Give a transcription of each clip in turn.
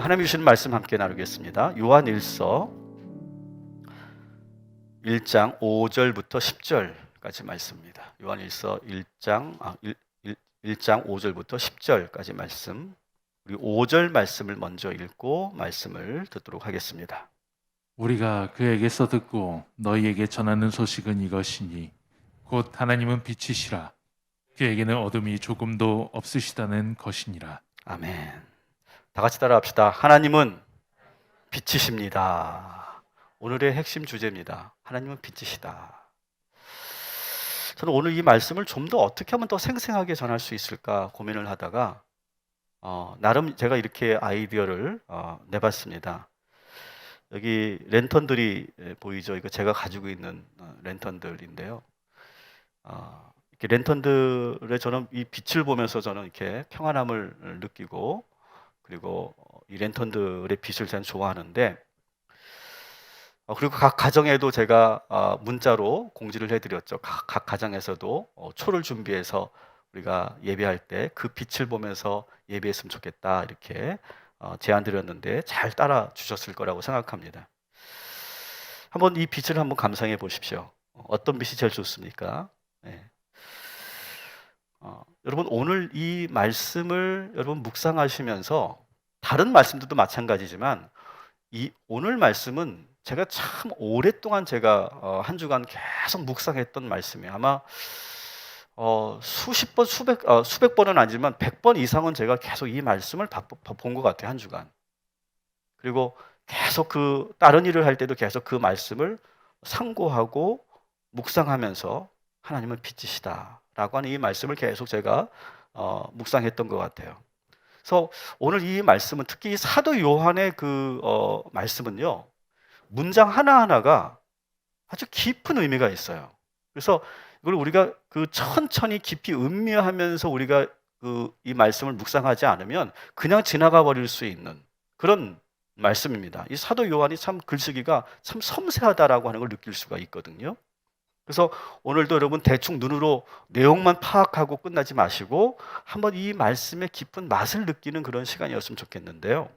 하나님 주신 말씀 함께 나누겠습니다. 요한일서 1장 5절부터 10절까지 말씀입니다. 요한일서 1장 5절부터 10절까지 말씀. 우리 5절 말씀을 먼저 읽고 말씀을 듣도록 하겠습니다. 우리가 그에게서 듣고 너희에게 전하는 소식은 이것이니 곧 하나님은 빛이시라 그에게는 어둠이 조금도 없으시다는 것이니라. 아멘. 다 같이 따라합시다. 하나님은 빛이십니다. 오늘의 핵심 주제입니다. 하나님은 빛이시다. 저는 오늘 이 말씀을 좀 더 어떻게 하면 더 생생하게 전할 수 있을까 고민을 하다가 나름 제가 이렇게 아이디어를 내봤습니다. 여기 랜턴들이 보이죠? 이거 제가 가지고 있는 랜턴들인데요. 이렇게 랜턴들의 저는 이 빛을 보면서 저는 이렇게 평안함을 느끼고, 그리고 이 랜턴들의 빛을 저는 좋아하는데, 그리고 각 가정에도 제가 문자로 공지를 해드렸죠. 각 가정에서도 초를 준비해서 우리가 예배할 때 그 빛을 보면서 예배했으면 좋겠다, 이렇게 제안 드렸는데 잘 따라 주셨을 거라고 생각합니다. 한번 이 빛을 한번 감상해 보십시오. 어떤 빛이 제일 좋습니까? 네. 여러분, 오늘 이 말씀을 여러분 묵상하시면서, 다른 말씀들도 마찬가지지만 이 오늘 말씀은 제가 참 오랫동안 제가 한 주간 계속 묵상했던 말씀이에요. 아마 수십 번, 수백 번은 아니지만 100번 이상은 제가 계속 이 말씀을 본 것 같아요, 한 주간. 그리고 계속 다른 일을 할 때도 계속 그 말씀을 상고하고 묵상하면서 하나님은 빛이시다 라고 하는 이 말씀을 계속 제가 묵상했던 것 같아요. 그래서 오늘 이 말씀은, 특히 사도 요한의 말씀은요, 문장 하나하나가 아주 깊은 의미가 있어요. 그래서 이걸 우리가 천천히 깊이 음미하면서 우리가 이 말씀을 묵상하지 않으면 그냥 지나가 버릴 수 있는 그런 말씀입니다. 이 사도 요한이 참 글쓰기가 참 섬세하다라고 하는 걸 느낄 수가 있거든요. 그래서 오늘도 여러분 대충 눈으로 내용만 파악하고 끝나지 마시고 한번 이 말씀의 깊은 맛을 느끼는 그런 시간이었으면 좋겠는데요.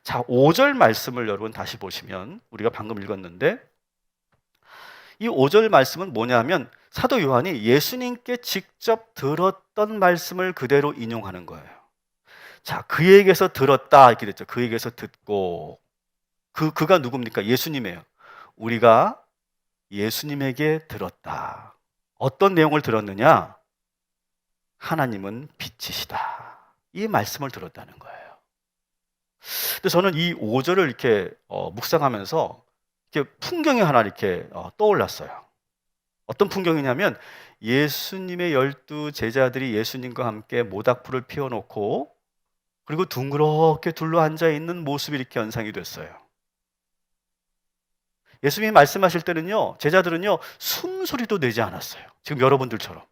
자, 5절 말씀을 여러분 다시 보시면, 우리가 방금 읽었는데 이 5절 말씀은 뭐냐면 사도 요한이 예수님께 직접 들었던 말씀을 그대로 인용하는 거예요. 자, 그에게서 들었다 이렇게 됐죠. 그에게서 듣고. 그가 누굽니까? 예수님이에요. 우리가 예수님에게 들었다. 어떤 내용을 들었느냐? 하나님은 빛이시다. 이 말씀을 들었다는 거예요. 근데 저는 이 5절을 이렇게 묵상하면서 이렇게 풍경이 하나 이렇게 떠올랐어요. 어떤 풍경이냐면, 예수님의 12 제자들이 예수님과 함께 모닥불을 피워놓고 그리고 둥그렇게 둘러앉아 있는 모습이 이렇게 연상이 됐어요. 예수님이 말씀하실 때는요, 제자들은요, 숨소리도 내지 않았어요. 지금 여러분들처럼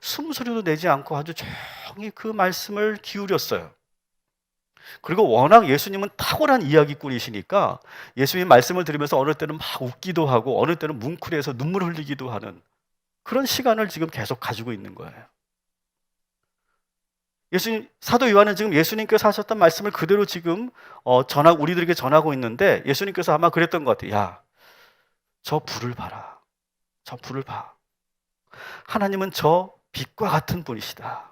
숨소리도 내지 않고 아주 조용히 그 말씀을 기울였어요. 그리고 워낙 예수님은 탁월한 이야기꾼이시니까 예수님 말씀을 들으면서 어느 때는 막 웃기도 하고 어느 때는 뭉클해서 눈물 흘리기도 하는 그런 시간을 지금 계속 가지고 있는 거예요. 사도 요한은 지금 예수님께서 하셨던 말씀을 그대로 지금 우리들에게 전하고 있는데, 예수님께서 아마 그랬던 것 같아요. 야, 저 불을 봐라. 저 불을 봐. 하나님은 저 빛과 같은 분이시다.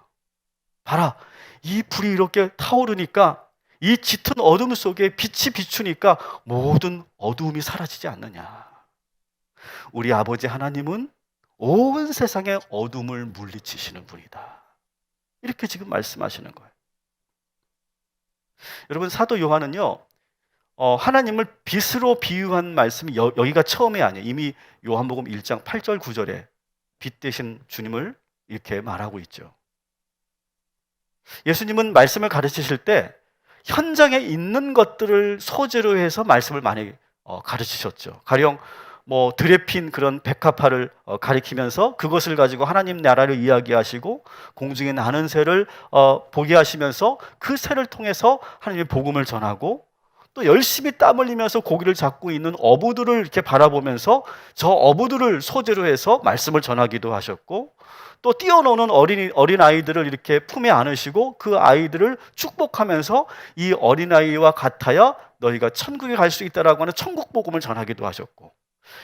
봐라. 이 불이 이렇게 타오르니까, 이 짙은 어둠 속에 빛이 비추니까 모든 어두움이 사라지지 않느냐. 우리 아버지 하나님은 온 세상의 어둠을 물리치시는 분이다. 이렇게 지금 말씀하시는 거예요. 여러분, 사도 요한은요, 하나님을 빛으로 비유한 말씀이 여기가 처음이 아니에요. 이미 요한복음 1장 8절 9절에 빛 되신 주님을 이렇게 말하고 있죠. 예수님은 말씀을 가르치실 때 현장에 있는 것들을 소재로 해서 말씀을 많이 가르치셨죠. 가령 들에 핀 그런 백합화를 가리키면서 그것을 가지고 하나님 나라를 이야기하시고, 공중에 나는 새를 보게 하시면서 그 새를 통해서 하나님의 복음을 전하고, 또 열심히 땀 흘리면서 고기를 잡고 있는 어부들을 이렇게 바라보면서 저 어부들을 소재로 해서 말씀을 전하기도 하셨고, 또 뛰어노는 어린 아이들을 이렇게 품에 안으시고 그 아이들을 축복하면서 이 어린아이와 같아야 너희가 천국에 갈 수 있다라고 하는 천국 복음을 전하기도 하셨고,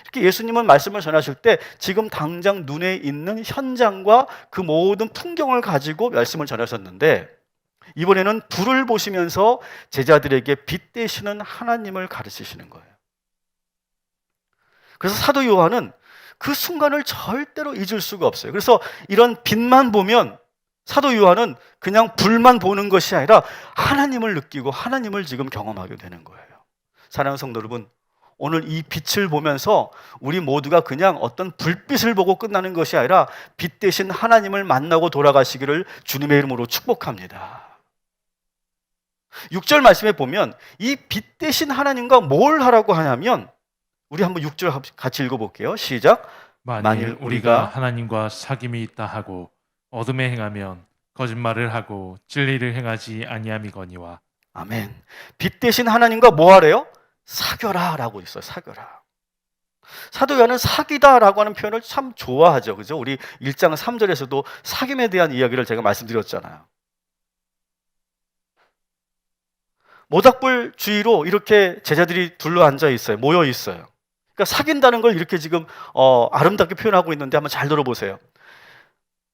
이렇게 예수님은 말씀을 전하실 때 지금 당장 눈에 있는 현장과 그 모든 풍경을 가지고 말씀을 전하셨는데, 이번에는 불을 보시면서 제자들에게 빛 되시는 하나님을 가르치시는 거예요. 그래서 사도 요한은 그 순간을 절대로 잊을 수가 없어요. 그래서 이런 빛만 보면 사도 요한은 그냥 불만 보는 것이 아니라 하나님을 느끼고 하나님을 지금 경험하게 되는 거예요. 사랑하는 성도 여러분, 오늘 이 빛을 보면서 우리 모두가 그냥 어떤 불빛을 보고 끝나는 것이 아니라 빛 대신 하나님을 만나고 돌아가시기를 주님의 이름으로 축복합니다. 6절 말씀에 보면 이 빛 대신 하나님과 뭘 하라고 하냐면, 우리 한번 6절 같이 읽어볼게요. 시작. 만일 우리가 하나님과 사귐이 있다 하고 어둠에 행하면 거짓말을 하고 진리를 행하지 아니함이거니와. 아멘. 빛 대신 하나님과 뭐 하래요? 사귀어라 라고 있어요. 사귀어라. 사도 요한은 사귀다라고 하는 표현을 참 좋아하죠. 그죠? 우리 1장 3절에서도 사귐에 대한 이야기를 제가 말씀드렸잖아요. 모닥불 주위로 이렇게 제자들이 둘러앉아 있어요. 모여 있어요. 그러니까 사귄다는 걸 이렇게 지금 아름답게 표현하고 있는데 한번 잘 들어보세요.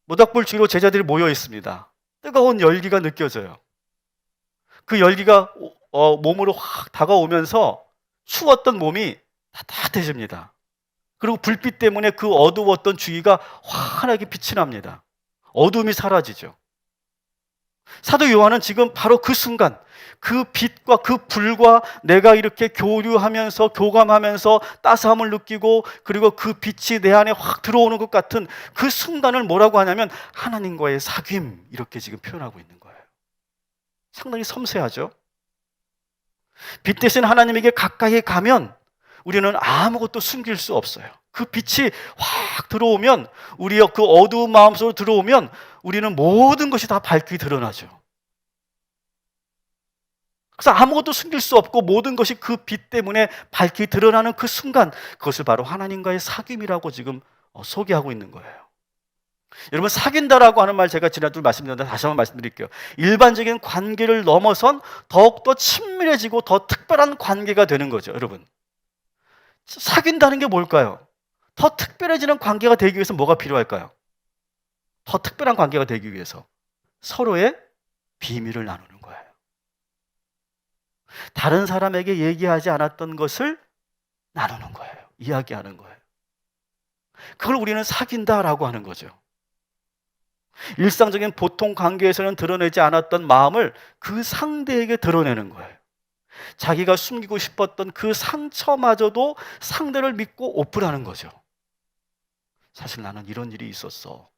모닥불 주위로 제자들이 모여 있습니다. 뜨거운 열기가 느껴져요. 그 열기가 몸으로 확 다가오면서 추웠던 몸이 따뜻해집니다. 그리고 불빛 때문에 그 어두웠던 주위가 환하게 빛이 납니다. 어둠이 사라지죠. 사도 요한은 지금 바로 그 순간, 그 빛과 그 불과 내가 이렇게 교류하면서 교감하면서 따스함을 느끼고, 그리고 그 빛이 내 안에 확 들어오는 것 같은 그 순간을 뭐라고 하냐면 하나님과의 사귐, 이렇게 지금 표현하고 있는 거예요. 상당히 섬세하죠. 빛 대신 하나님에게 가까이 가면 우리는 아무것도 숨길 수 없어요. 그 빛이 확 들어오면, 우리의 그 어두운 마음속으로 들어오면 우리는 모든 것이 다 밝게 드러나죠. 그래서 아무것도 숨길 수 없고 모든 것이 그 빛 때문에 밝게 드러나는 그 순간, 그것을 바로 하나님과의 사귐이라고 지금 소개하고 있는 거예요. 여러분, 사귄다라고 하는 말 제가 지난주 말씀드렸는데 다시 한번 말씀드릴게요. 일반적인 관계를 넘어선 더욱더 친밀해지고 더 특별한 관계가 되는 거죠. 여러분, 사귄다는 게 뭘까요? 더 특별해지는 관계가 되기 위해서 뭐가 필요할까요? 더 특별한 관계가 되기 위해서 서로의 비밀을 나누는 거예요. 다른 사람에게 얘기하지 않았던 것을 나누는 거예요. 이야기하는 거예요. 그걸 우리는 사귄다라고 하는 거죠. 일상적인 보통 관계에서는 드러내지 않았던 마음을 그 상대에게 드러내는 거예요. 자기가 숨기고 싶었던 그 상처마저도 상대를 믿고 오픈하는 거죠. 사실 나는 이런 일이 있었어.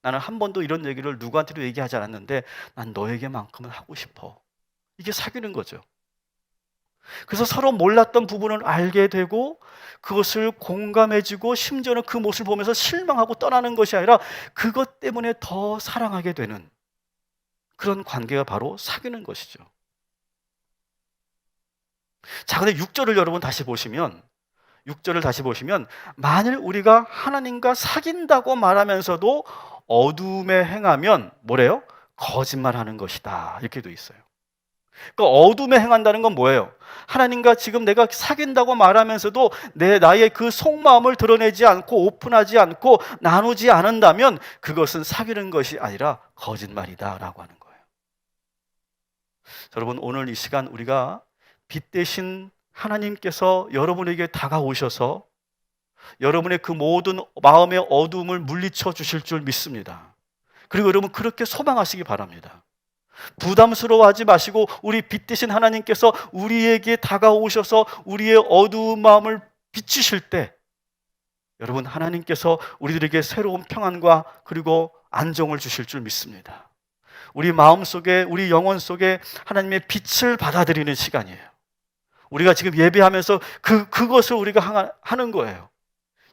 나는 한 번도 이런 얘기를 누구한테도 얘기하지 않았는데 난 너에게만큼은 하고 싶어. 이게 사귀는 거죠. 그래서 서로 몰랐던 부분을 알게 되고 그것을 공감해주고, 심지어는 그 모습을 보면서 실망하고 떠나는 것이 아니라 그것 때문에 더 사랑하게 되는 그런 관계가 바로 사귀는 것이죠. 자, 근데 6절을 여러분 다시 보시면, 6절을 다시 보시면 만일 우리가 하나님과 사귄다고 말하면서도 어둠에 행하면 뭐래요? 거짓말하는 것이다, 이렇게 돼 있어요. 그러니까 어둠에 행한다는 건 뭐예요? 하나님과 지금 내가 사귄다고 말하면서도 나의 그 속마음을 드러내지 않고 오픈하지 않고 나누지 않는다면 그것은 사귀는 것이 아니라 거짓말이다 라고 하는 거예요. 여러분, 오늘 이 시간 우리가 빛 대신 하나님께서 여러분에게 다가오셔서 여러분의 그 모든 마음의 어둠을 물리쳐 주실 줄 믿습니다. 그리고 여러분, 그렇게 소망하시기 바랍니다. 부담스러워하지 마시고 우리 빛 대신 하나님께서 우리에게 다가오셔서 우리의 어두운 마음을 비추실 때, 여러분, 하나님께서 우리들에게 새로운 평안과 그리고 안정을 주실 줄 믿습니다. 우리 마음속에, 우리 영혼 속에 하나님의 빛을 받아들이는 시간이에요. 우리가 지금 예배하면서 그것을 우리가 하는 거예요.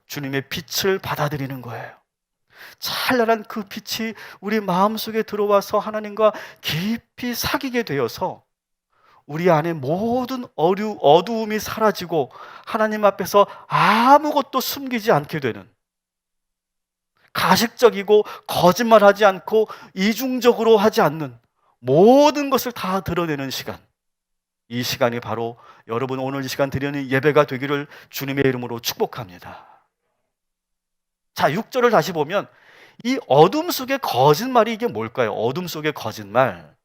주님의 빛을 받아들이는 거예요. 찬란한 그 빛이 우리 마음속에 들어와서 하나님과 깊이 사귀게 되어서 우리 안에 모든 어두움이 사라지고 하나님 앞에서 아무것도 숨기지 않게 되는 가식적이고 거짓말하지 않고 이중적으로 하지 않는 모든 것을 다 드러내는 시간. 이 시간이 바로 여러분 오늘 이 시간 드리는 예배가 되기를 주님의 이름으로 축복합니다. 자, 6절을 다시 보면 이 어둠 속의 거짓말이 이게 뭘까요? 어둠 속의 거짓말.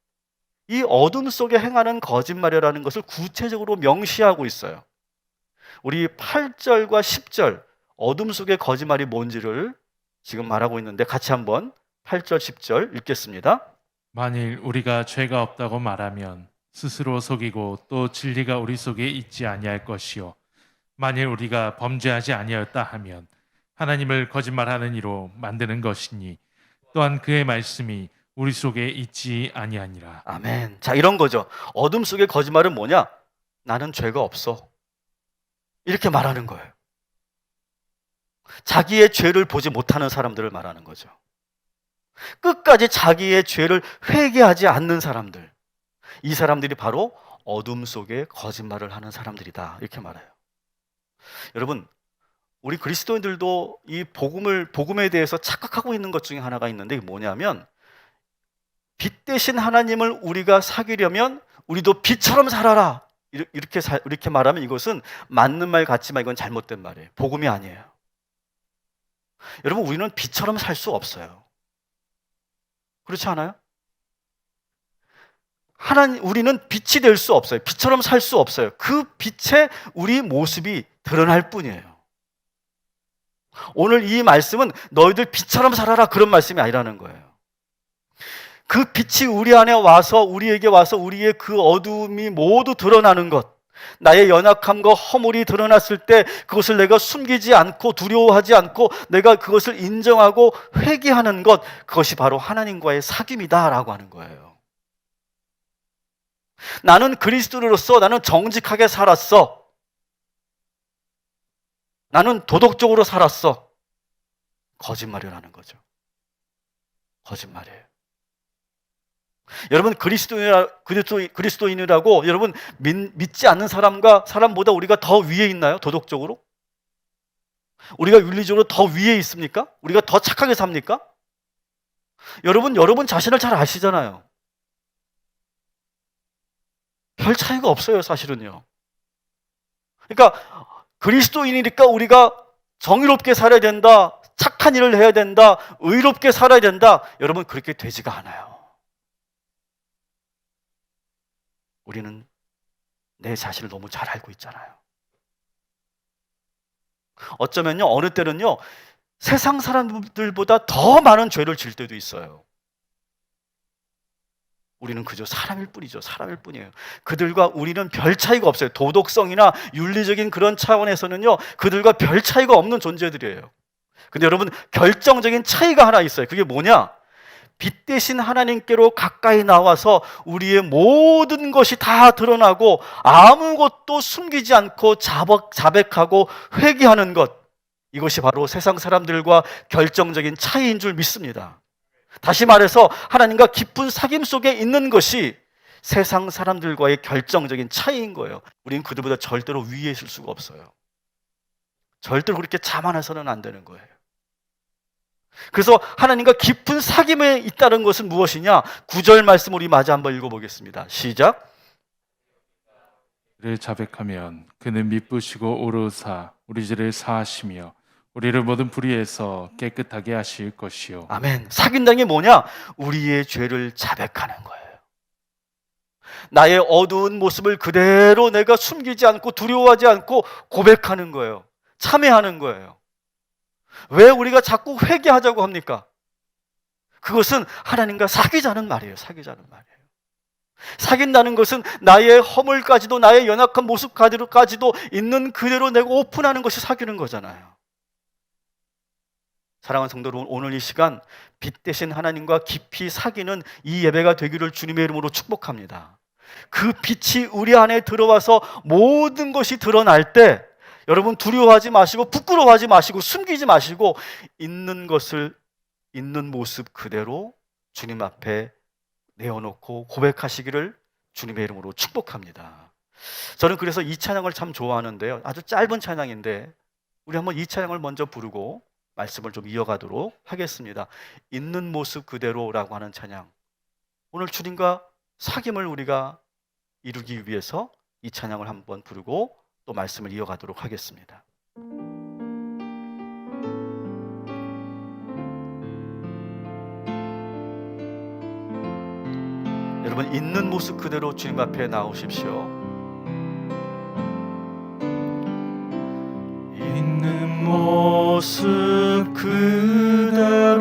이 어둠 속에 행하는 거짓말이라는 것을 구체적으로 명시하고 있어요. 우리 8절과 10절 어둠 속의 거짓말이 뭔지를 지금 말하고 있는데 같이 한번 8절, 10절 읽겠습니다. 만일 우리가 죄가 없다고 말하면 스스로 속이고 또 진리가 우리 속에 있지 아니할 것이요 만일 우리가 범죄하지 아니하였다 하면 하나님을 거짓말하는 이로 만드는 것이니 또한 그의 말씀이 우리 속에 있지 아니하니라. 아멘. 자, 이런 거죠. 어둠 속의 거짓말은 뭐냐? 나는 죄가 없어. 이렇게 말하는 거예요. 자기의 죄를 보지 못하는 사람들을 말하는 거죠. 끝까지 자기의 죄를 회개하지 않는 사람들. 이 사람들이 바로 어둠 속에 거짓말을 하는 사람들이다. 이렇게 말해요. 여러분, 우리 그리스도인들도 이 복음에 대해서 착각하고 있는 것 중에 하나가 있는데 이게 뭐냐면 빛 대신 하나님을 우리가 사귀려면 우리도 빛처럼 살아라. 이렇게 말하면 이것은 맞는 말 같지만 이건 잘못된 말이에요. 복음이 아니에요. 여러분, 우리는 빛처럼 살 수 없어요. 그렇지 않아요? 우리는 빛이 될 수 없어요. 빛처럼 살 수 없어요. 그 빛에 우리 모습이 드러날 뿐이에요. 오늘 이 말씀은 너희들 빛처럼 살아라 그런 말씀이 아니라는 거예요. 그 빛이 우리 안에 와서 우리에게 와서 우리의 그 어둠이 모두 드러나는 것, 나의 연약함과 허물이 드러났을 때 그것을 내가 숨기지 않고 두려워하지 않고 내가 그것을 인정하고 회개하는 것, 그것이 바로 하나님과의 사귐이다라고 하는 거예요. 나는 그리스도인으로서 나는 정직하게 살았어. 나는 도덕적으로 살았어. 거짓말이라는 거죠. 거짓말이에요. 여러분, 그리스도인이라고 여러분 믿지 않는 사람보다 우리가 더 위에 있나요? 도덕적으로? 우리가 윤리적으로 더 위에 있습니까? 우리가 더 착하게 삽니까? 여러분 자신을 잘 아시잖아요. 별 차이가 없어요, 사실은요. 그러니까 그리스도인이니까 우리가 정의롭게 살아야 된다, 착한 일을 해야 된다, 의롭게 살아야 된다. 여러분, 그렇게 되지가 않아요. 우리는 내 자신을 너무 잘 알고 있잖아요. 어쩌면요, 어느 때는요, 세상 사람들보다 더 많은 죄를 질 때도 있어요. 우리는 그저 사람일 뿐이죠. 사람일 뿐이에요. 그들과 우리는 별 차이가 없어요. 도덕성이나 윤리적인 그런 차원에서는요, 그들과 별 차이가 없는 존재들이에요. 근데 여러분, 결정적인 차이가 하나 있어요. 그게 뭐냐? 빛 대신 하나님께로 가까이 나와서 우리의 모든 것이 다 드러나고 아무것도 숨기지 않고 자백하고 회개하는 것, 이것이 바로 세상 사람들과 결정적인 차이인 줄 믿습니다. 다시 말해서 하나님과 깊은 사귐 속에 있는 것이 세상 사람들과의 결정적인 차이인 거예요. 우리는 그들보다 절대로 위에 있을 수가 없어요. 절대로 그렇게 자만해서는 안 되는 거예요. 그래서 하나님과 깊은 사귐에 있다는 것은 무엇이냐? 9절 말씀 우리 마저 한번 읽어보겠습니다. 시작. 그를 자백하면 그는 미쁘시고 오르사 우리 죄를 사하시며 우리를 모든 불의에서 깨끗하게 하실 것이요. 아멘. 사귄다는 게 뭐냐? 우리의 죄를 자백하는 거예요. 나의 어두운 모습을 그대로 내가 숨기지 않고 두려워하지 않고 고백하는 거예요. 참회하는 거예요. 왜 우리가 자꾸 회개하자고 합니까? 그것은 하나님과 사귀자는 말이에요. 사귀자는 말이에요. 사귄다는 것은 나의 허물까지도 나의 연약한 모습까지도 있는 그대로 내가 오픈하는 것이 사귀는 거잖아요. 사랑하는 성도 여러분, 오늘 이 시간 빛 대신 하나님과 깊이 사귀는 이 예배가 되기를 주님의 이름으로 축복합니다. 그 빛이 우리 안에 들어와서 모든 것이 드러날 때 여러분 두려워하지 마시고 부끄러워하지 마시고 숨기지 마시고 있는 것을 있는 모습 그대로 주님 앞에 내어놓고 고백하시기를 주님의 이름으로 축복합니다. 저는 그래서 이 찬양을 참 좋아하는데요. 아주 짧은 찬양인데 우리 한번 이 찬양을 먼저 부르고 말씀을 좀 이어가도록 하겠습니다. 있는 모습 그대로라고 하는 찬양. 오늘 주님과 사귐을 우리가 이루기 위해서 이 찬양을 한번 부르고 또 말씀을 이어가도록 하겠습니다. 여러분, 있는 모습 그대로 주님 앞에 나오십시오. 있는 모습 그대로,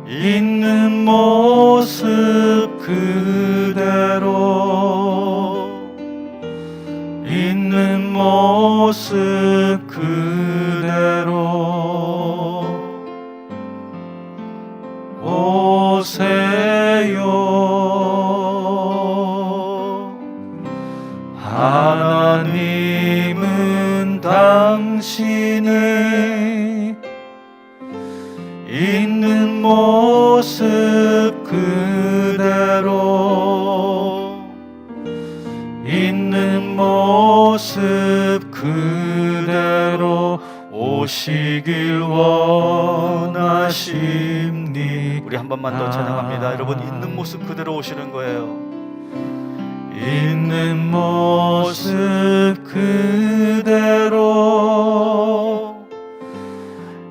있는 모습 그대로, 있는 모습 그대로 오세요. 하나님은 당신이 있는 모습 그대로, 있는 모습 그대로 오시길 원하십니. 우리 한 번만 더 찬양합니다. 여러분, 있는 모습 그대로 오시는 거예요. 있는 모습 그대로,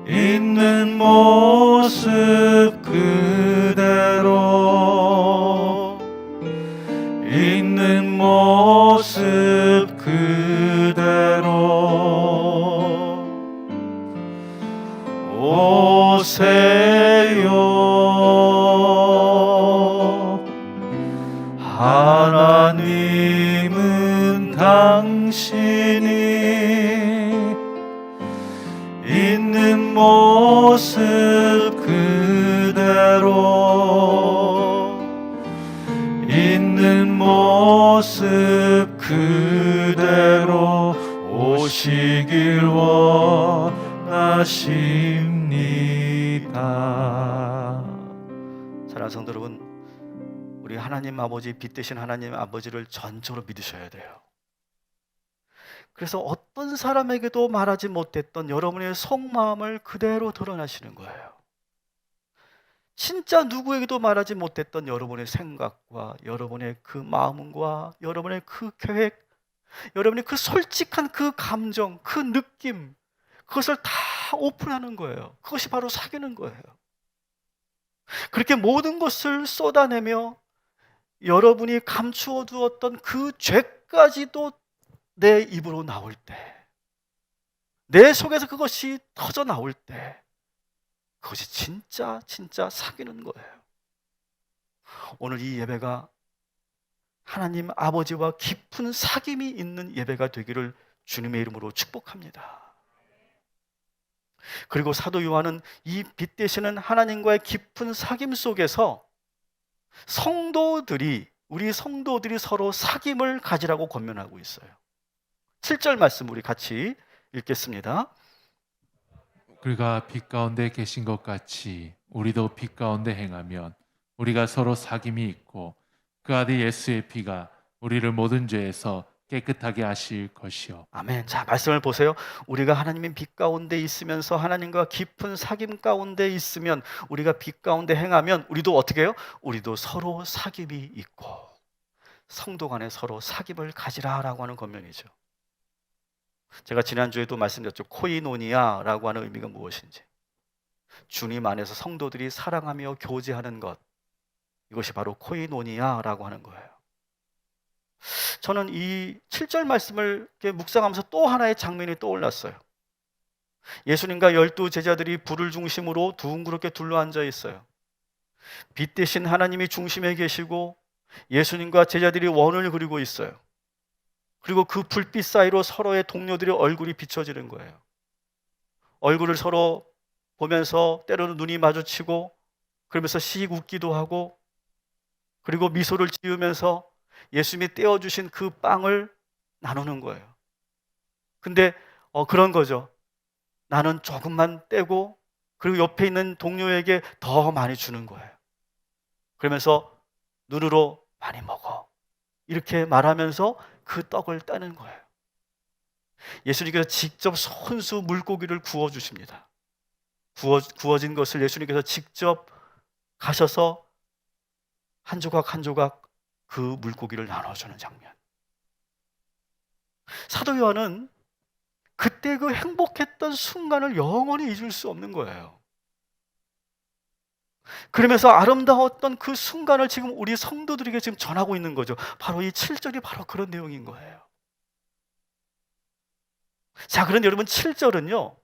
있는 모습 그대로, 있는 모습 그대로 오세요. 하나님은 당신이 있는 모습 그대로, 있는 모습 그대로 오시길 원하십니다. 사랑하는 성도 여러분, 우리 하나님 아버지, 빛 대신 하나님 아버지를 전적으로 믿으셔야 돼요. 그래서 어떤 사람에게도 말하지 못했던 여러분의 속마음을 그대로 드러나시는 거예요. 진짜 누구에게도 말하지 못했던 여러분의 생각과 여러분의 그 마음과 여러분의 그 계획, 여러분의 그 솔직한 그 감정, 그 느낌, 그것을 다 오픈하는 거예요. 그것이 바로 사귀는 거예요. 그렇게 모든 것을 쏟아내며 여러분이 감추어 두었던 그 죄까지도 내 입으로 나올 때, 내 속에서 그것이 터져 나올 때, 그것이 진짜 사귀는 거예요. 오늘 이 예배가 하나님 아버지와 깊은 사귐이 있는 예배가 되기를 주님의 이름으로 축복합니다. 그리고 사도 요한은 이 빛 되시는 하나님과의 깊은 사귐 속에서 우리 성도들이 서로 사귐을 가지라고 권면하고 있어요. 7절 말씀 우리 같이 읽겠습니다. 그가 빛 가운데 계신 것 같이 우리도 빛 가운데 행하면 우리가 서로 사귐이 있고 그 아들 예수의 피가 우리를 모든 죄에서 깨끗하게 하실 것이요. 아멘. 자, 말씀을 보세요. 우리가 하나님의 빛 가운데 있으면서 하나님과 깊은 사귐 가운데 있으면, 우리가 빛 가운데 행하면 우리도 어떻게 해요? 우리도 서로 사귐이 있고 성도 간에 서로 사귐을 가지라라고 하는 권면이죠. 제가 지난주에도 말씀드렸죠. 코이노니아라고 하는 의미가 무엇인지. 주님 안에서 성도들이 사랑하며 교제하는 것, 이것이 바로 코이노니아라고 하는 거예요. 저는 이 7절 말씀을 이렇게 묵상하면서 또 하나의 장면이 떠올랐어요. 예수님과 12 제자들이 불을 중심으로 둥그렇게 둘러앉아 있어요. 빛 대신 하나님이 중심에 계시고 예수님과 제자들이 원을 그리고 있어요. 그리고 그 불빛 사이로 서로의 동료들의 얼굴이 비춰지는 거예요. 얼굴을 서로 보면서 때로는 눈이 마주치고 그러면서 씩 웃기도 하고, 그리고 미소를 지으면서 예수님이 떼어주신 그 빵을 나누는 거예요. 근데 그런 거죠. 나는 조금만 떼고 그리고 옆에 있는 동료에게 더 많이 주는 거예요. 그러면서 눈으로 많이 먹어, 이렇게 말하면서 그 떡을 따는 거예요. 예수님께서 직접 손수 물고기를 구워주십니다. 구워진 것을 예수님께서 직접 가셔서 한 조각 한 조각 그 물고기를 나눠주는 장면. 사도 요한은 그때 그 행복했던 순간을 영원히 잊을 수 없는 거예요. 그러면서 아름다웠던 그 순간을 지금 우리 성도들에게 지금 전하고 있는 거죠. 바로 이 7절이 바로 그런 내용인 거예요. 자, 그런데 여러분 7절은요,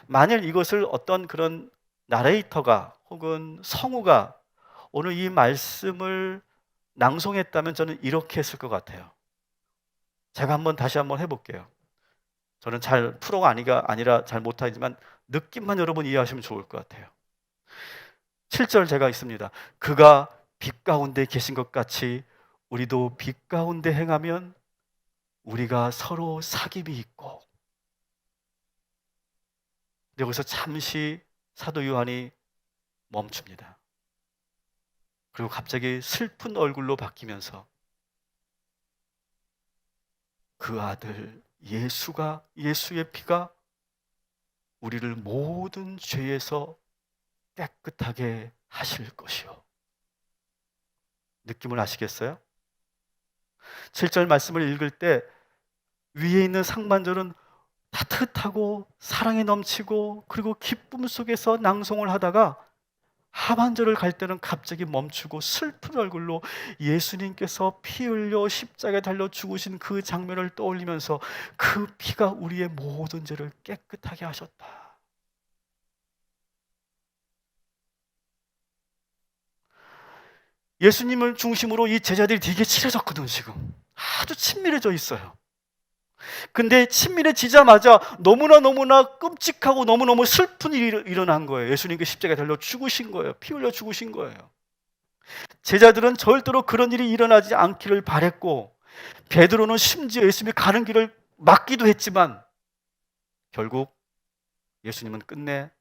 만일 이것을 어떤 그런 나레이터가 혹은 성우가 오늘 이 말씀을 낭송했다면 저는 이렇게 했을 것 같아요. 제가 다시 한번 해볼게요. 저는 잘 프로가 아니라 잘 못하지만 느낌만 여러분 이해하시면 좋을 것 같아요. 7절 제가 있습니다. 그가 빛 가운데 계신 것 같이 우리도 빛 가운데 행하면 우리가 서로 사귐이 있고. 여기서 잠시 사도 요한이 멈춥니다. 그리고 갑자기 슬픈 얼굴로 바뀌면서 그 아들 예수의 피가 우리를 모든 죄에서 깨끗하게 하실 것이요. 느낌을 아시겠어요? 7절 말씀을 읽을 때 위에 있는 상반절은 따뜻하고 사랑에 넘치고 그리고 기쁨 속에서 낭송을 하다가 하반절을 갈 때는 갑자기 멈추고 슬픈 얼굴로 예수님께서 피 흘려 십자가에 달려 죽으신 그 장면을 떠올리면서 그 피가 우리의 모든 죄를 깨끗하게 하셨다. 예수님을 중심으로 이 제자들이 되게 친해졌거든. 지금 아주 친밀해져 있어요. 근데 친밀해지자마자 너무나 끔찍하고 너무너무 슬픈 일이 일어난 거예요. 예수님께 십자가에 달려 죽으신 거예요. 피 흘려 죽으신 거예요. 제자들은 절대로 그런 일이 일어나지 않기를 바랬고, 베드로는 심지어 예수님이 가는 길을 막기도 했지만 결국 예수님은 끝내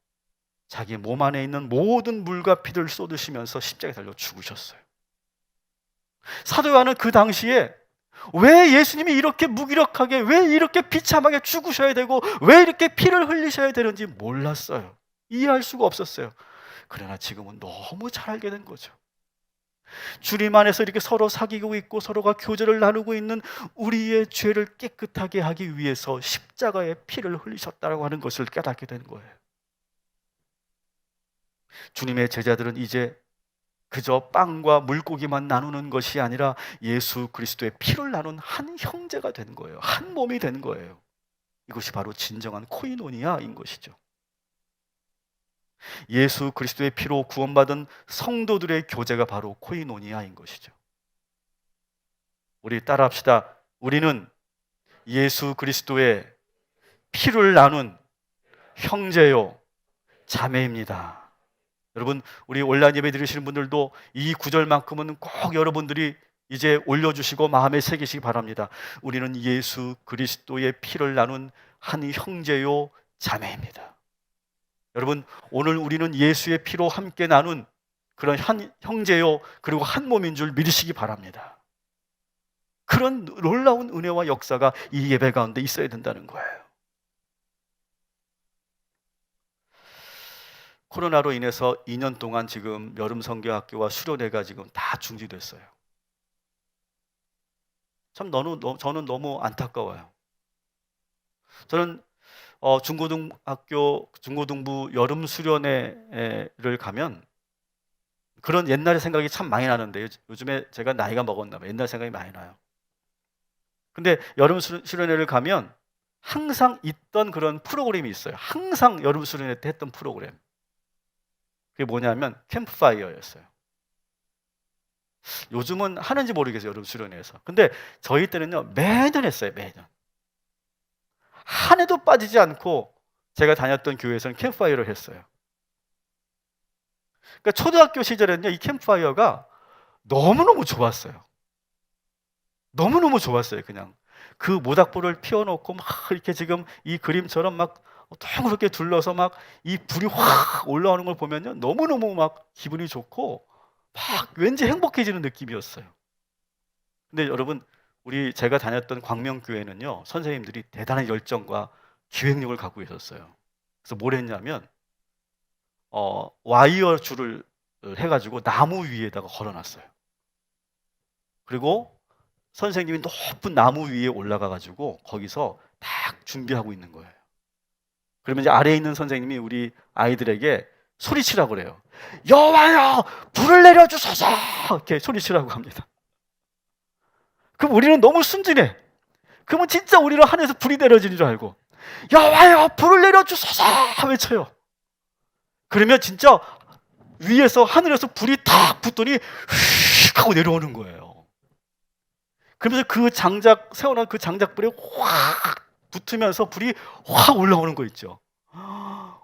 자기 몸 안에 있는 모든 물과 피를 쏟으시면서 십자가에 달려 죽으셨어요. 사도 요한은 그 당시에 왜 예수님이 이렇게 무기력하게, 왜 이렇게 비참하게 죽으셔야 되고 왜 이렇게 피를 흘리셔야 되는지 몰랐어요. 이해할 수가 없었어요. 그러나 지금은 너무 잘 알게 된 거죠. 주님 안에서 이렇게 서로 사귀고 있고 서로가 교제를 나누고 있는 우리의 죄를 깨끗하게 하기 위해서 십자가의 피를 흘리셨다고 하는 것을 깨닫게 된 거예요. 주님의 제자들은 이제 그저 빵과 물고기만 나누는 것이 아니라 예수 그리스도의 피를 나눈 한 형제가 된 거예요. 한 몸이 된 거예요. 이것이 바로 진정한 코이노니아인 것이죠. 예수 그리스도의 피로 구원받은 성도들의 교제가 바로 코이노니아인 것이죠. 우리 따라합시다. 우리는 예수 그리스도의 피를 나눈 형제요 자매입니다. 여러분, 우리 온라인 예배 드리시는 분들도 이 구절만큼은 꼭 여러분들이 이제 올려주시고 마음에 새기시기 바랍니다. 우리는 예수 그리스도의 피를 나눈 한 형제요 자매입니다. 여러분, 오늘 우리는 예수의 피로 함께 나눈 그런 한 형제요 그리고 한 몸인 줄 믿으시기 바랍니다. 그런 놀라운 은혜와 역사가 이 예배 가운데 있어야 된다는 거예요. 코로나로 인해서 2년 동안 지금 여름 성교학교와 수련회가 지금 다 중지됐어요. 저는 너무 안타까워요. 저는 중고등부 여름 수련회를 가면 그런 옛날의 생각이 참 많이 나는데, 요즘에 제가 나이가 먹었나 봐요. 옛날 생각이 많이 나요. 근데 여름 수련회를 가면 항상 있던 그런 프로그램이 있어요. 항상 여름 수련회 때 했던 프로그램. 그게 뭐냐면 캠프파이어였어요. 요즘은 하는지 모르겠어요. 여름 수련회에서. 근데 저희 때는요 매년 했어요. 매년. 한 해도 빠지지 않고 제가 다녔던 교회에서는 캠프파이어를 했어요. 그러니까 초등학교 시절에는요 이 캠프파이어가 너무너무 좋았어요. 너무너무 좋았어요. 그냥 그 모닥불을 피워놓고 막 이렇게 지금 이 그림처럼 막 동그랗게 둘러서 막 이 불이 확 올라오는 걸 보면요 너무너무 막 기분이 좋고 막 왠지 행복해지는 느낌이었어요. 근데 여러분, 제가 다녔던 광명교회는요, 선생님들이 대단한 열정과 기획력을 갖고 있었어요. 그래서 뭘 했냐면 와이어 줄을 해가지고 나무 위에다가 걸어놨어요. 그리고 선생님이 높은 나무 위에 올라가가지고 거기서 딱 준비하고 있는 거예요. 그러면 이제 아래에 있는 선생님이 우리 아이들에게 소리치라고 그래요. 여와여, 불을 내려주소서! 이렇게 소리치라고 합니다. 그럼 우리는 너무 순진해. 그러면 진짜 우리는 하늘에서 불이 내려지는 줄 알고, 여와여, 불을 내려주소서! 외쳐요. 그러면 진짜 위에서, 하늘에서 불이 탁 붙더니 휙 하고 내려오는 거예요. 그러면서 그 장작, 세워놓은 그 장작불에 확 붙으면서 불이 확 올라오는 거 있죠.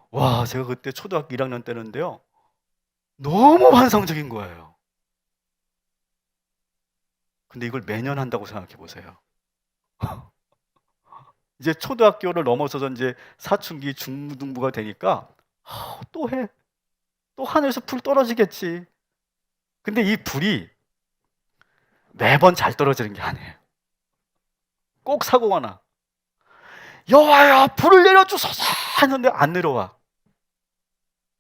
와, 제가 그때 초등학교 1학년 때는데요, 너무 환상적인 거예요. 근데 이걸 매년 한다고 생각해 보세요. 이제 초등학교를 넘어서서 이제 사춘기 중등부가 되니까 또 해. 또 하늘에서 불 떨어지겠지. 근데 이 불이 매번 잘 떨어지는 게 아니에요. 꼭 사고가 나. 여와야, 불을 내려주소서 하는데 안 내려와.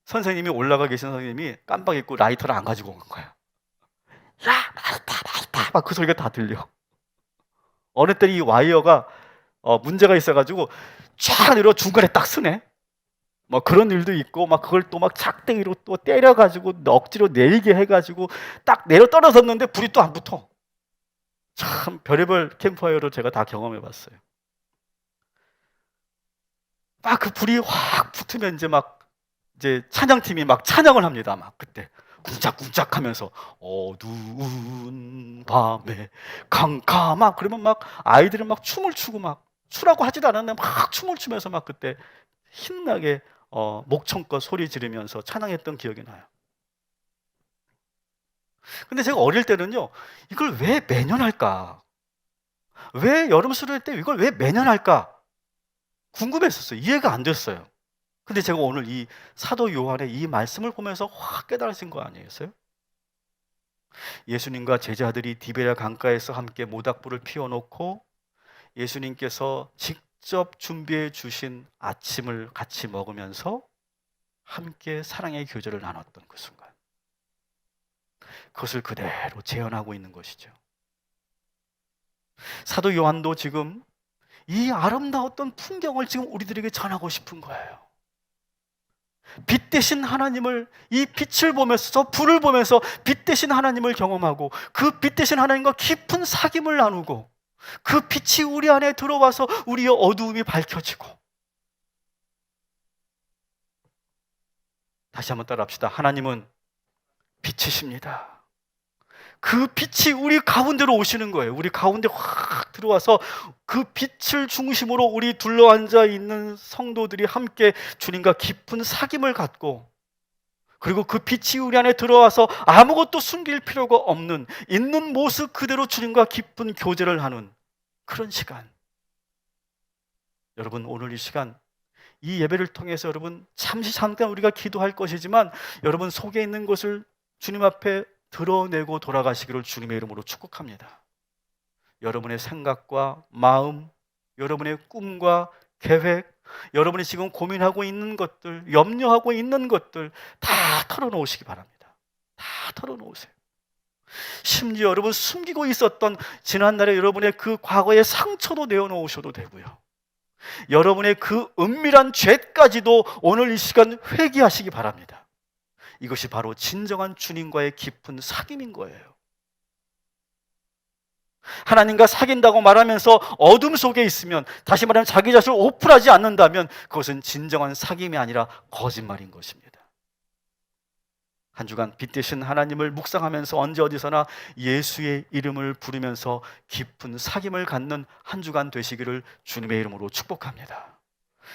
선생님이, 올라가 계신 선생님이 깜빡 잊고 라이터를 안 가지고 온 거야. 야, 라이터 막 그 소리가 다 들려. 어느 때 이 와이어가 문제가 있어가지고 쫙 내려 중간에 딱 쓰네. 뭐 그런 일도 있고, 막 그걸 또 막 작대기로 또 때려가지고 억지로 내리게 해가지고 딱 내려 떨어졌는데 불이 또 안 붙어. 참 별의별 캠프파이어를 제가 다 경험해봤어요. 막 그 불이 확 붙으면 이제 찬양팀이 막 찬양을 합니다. 막 그때 쿵짝쿵짝하면서 어두운 밤에 캄캄한, 그러면 막 아이들은 막 춤을 추고, 막 추라고 하지도 않았는데 막 춤을 추면서 막 그때 신나게 목청껏 소리 지르면서 찬양했던 기억이 나요. 근데 제가 어릴 때는요, 이걸 왜 매년 할까? 왜 여름 수련회 때 이걸 왜 매년 할까? 궁금했었어요. 이해가 안 됐어요. 근데 제가 오늘 이 사도 요한의 이 말씀을 보면서 확 깨달으신 거 아니겠어요? 예수님과 제자들이 디베랴 강가에서 함께 모닥불을 피워놓고 예수님께서 직접 준비해 주신 아침을 같이 먹으면서 함께 사랑의 교제를 나눴던 그 순간, 그것을 그대로 재현하고 있는 것이죠. 사도 요한도 지금 이 아름다웠던 풍경을 지금 우리들에게 전하고 싶은 거예요. 빛 대신 하나님을, 이 빛을 보면서, 저 불을 보면서 빛 대신 하나님을 경험하고, 그 빛 대신 하나님과 깊은 사귐을 나누고, 그 빛이 우리 안에 들어와서 우리의 어두움이 밝혀지고. 다시 한번 따라합시다. 하나님은 빛이십니다. 그 빛이 우리 가운데로 오시는 거예요. 우리 가운데 확 들어와서 그 빛을 중심으로 우리 둘러앉아 있는 성도들이 함께 주님과 깊은 사귐을 갖고, 그리고 그 빛이 우리 안에 들어와서 아무것도 숨길 필요가 없는, 있는 모습 그대로 주님과 깊은 교제를 하는 그런 시간. 여러분, 오늘 이 시간, 이 예배를 통해서 여러분 잠깐 우리가 기도할 것이지만, 여러분 속에 있는 것을 주님 앞에 드러내고 돌아가시기를 주님의 이름으로 축복합니다. 여러분의 생각과 마음, 여러분의 꿈과 계획, 여러분이 지금 고민하고 있는 것들, 염려하고 있는 것들 다 털어놓으시기 바랍니다. 다 털어놓으세요. 심지어 여러분 숨기고 있었던 지난날에 여러분의 그 과거의 상처도 내어놓으셔도 되고요, 여러분의 그 은밀한 죄까지도 오늘 이 시간 회개하시기 바랍니다. 이것이 바로 진정한 주님과의 깊은 사귐인 거예요. 하나님과 사귄다고 말하면서 어둠 속에 있으면, 다시 말하면 자기 자신을 오픈하지 않는다면, 그것은 진정한 사귐이 아니라 거짓말인 것입니다. 한 주간 빛 대신 하나님을 묵상하면서 언제 어디서나 예수의 이름을 부르면서 깊은 사귐을 갖는 한 주간 되시기를 주님의 이름으로 축복합니다.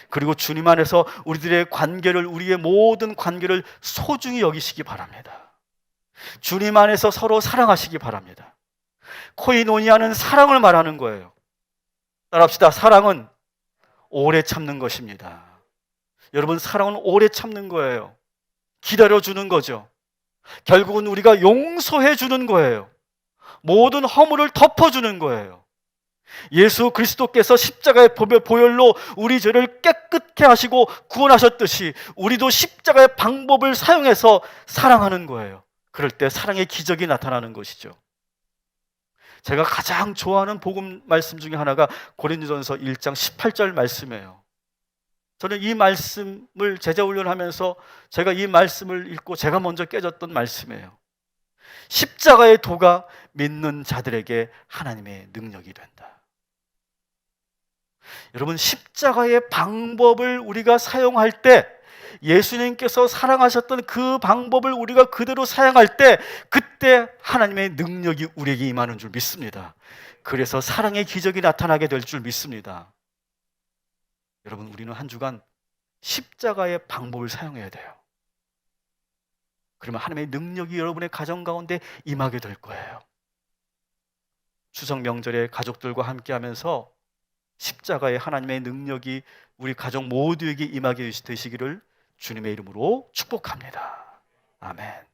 그리고 주님 안에서 우리들의 관계를, 우리의 모든 관계를 소중히 여기시기 바랍니다. 주님 안에서 서로 사랑하시기 바랍니다. 코이노니아는 사랑을 말하는 거예요. 따라합시다. 사랑은 오래 참는 것입니다. 여러분, 사랑은 오래 참는 거예요. 기다려주는 거죠. 결국은 우리가 용서해 주는 거예요. 모든 허물을 덮어주는 거예요. 예수 그리스도께서 십자가의 보혈로 우리 죄를 깨끗게 하시고 구원하셨듯이 우리도 십자가의 방법을 사용해서 사랑하는 거예요. 그럴 때 사랑의 기적이 나타나는 것이죠. 제가 가장 좋아하는 복음 말씀 중에 하나가 고린도전서 1장 18절 말씀이에요. 저는 이 말씀을 제자 훈련하면서 제가 이 말씀을 읽고 제가 먼저 깨졌던 말씀이에요. 십자가의 도가 믿는 자들에게 하나님의 능력이 된다. 여러분, 십자가의 방법을 우리가 사용할 때, 예수님께서 사랑하셨던 그 방법을 우리가 그대로 사용할 때, 그때 하나님의 능력이 우리에게 임하는 줄 믿습니다. 그래서 사랑의 기적이 나타나게 될 줄 믿습니다. 여러분, 우리는 한 주간 십자가의 방법을 사용해야 돼요. 그러면 하나님의 능력이 여러분의 가정 가운데 임하게 될 거예요. 추석 명절에 가족들과 함께 하면서 십자가의 하나님의 능력이 우리 가족 모두에게 임하게 되시기를 주님의 이름으로 축복합니다. 아멘.